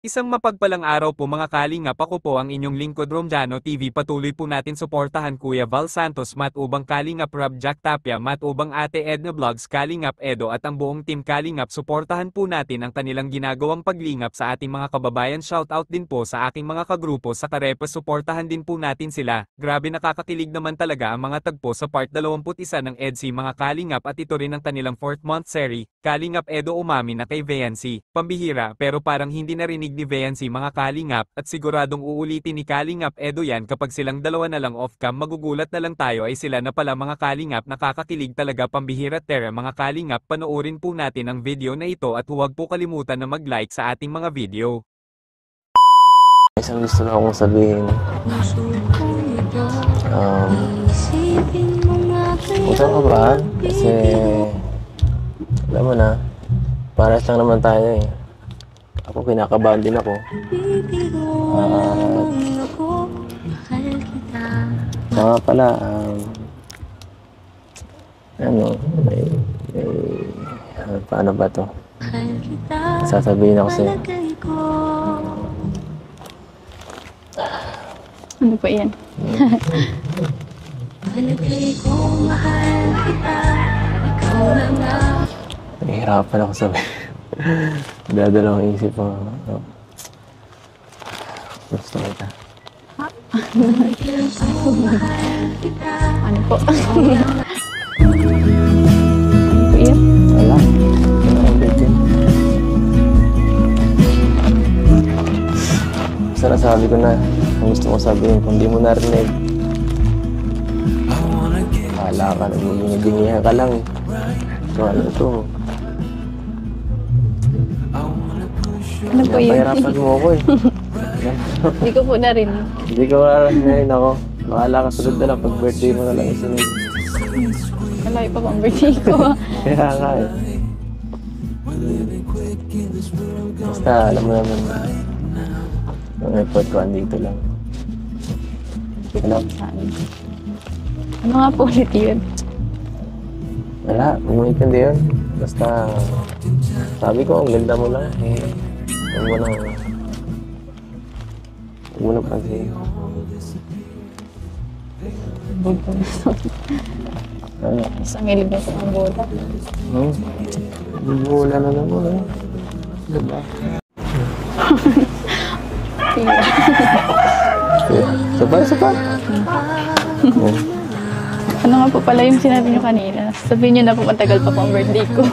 Isang mapagpalang araw po mga kalingap, ako po ang inyong lingkod Romjano TV. Patuloy po natin suportahan Kuya Val Santos, Matubang Kalingap, Rob Jack Tapia, Matubang Ate Edna Vlogs, Kalingap Edo at ang buong team Kalingap. Suportahan po natin ang kanilang ginagawang paglingap sa ating mga kababayan. Shoutout din po sa aking mga kagrupo sa Karepas, suportahan din po natin sila. Grabe, nakakakilig naman talaga ang mga tagpo sa part 21 ng EDC mga kalingap, at ito rin ang kanilang 4th month series, Kalingap Edo umami na kay Veancy. Pambihira, pero parang hindi narinig ni Veancy mga kalingap, at siguradong uulitin ni Kalingap Edo yan kapag silang dalawa na lang off-cam. Magugulat na lang tayo ay sila na pala mga kalingap. Nakakakilig talaga, pambihira. Tara mga kalingap, panoorin po natin ang video na ito at huwag po kalimutan na mag-like sa ating mga video. Isang gusto na akong sabihin. Utang ka ba? Kasi alam mo na, paras lang naman tayo eh. Ako, kinakabahan din ako. Saka pala, paano ba to? Sasabihin ako sa'yo. Ano po yan? Nahihirapan ako sabihin. Dadalawang isip mo. Gusto kita. Ano po? Ano po yan? Wala. Wala akong bitin. Basta nasabi ko na ang gusto ko sabihin. Kung di mo narinig, wala ka, nagbibingi-bingihan ka lang. So ano to? Ano po yun? Napahirapan mo ako eh. Hindi ko po narinig. Hindi ko narinig ako. Bahala ka, sunod na lang. Pag birthday mo na lang isunod. Malayo pa po ang birthday ko. Kaya nga eh. Basta alam mo naman, ang effort ko andito lang. Ano? Ano nga po ulit yun? Wala, huwag mo intindi yun. Basta, sabi ko, ang ganda mo lang. Eh, huwag mo nang pansin. Ano? Isang ilib na po ang bola. Wala na naman eh. Diba? Sapa. Ano nga po pala yung sinabi nyo kanina? Sabihin nyo na po matagal pa po ang birthday ko.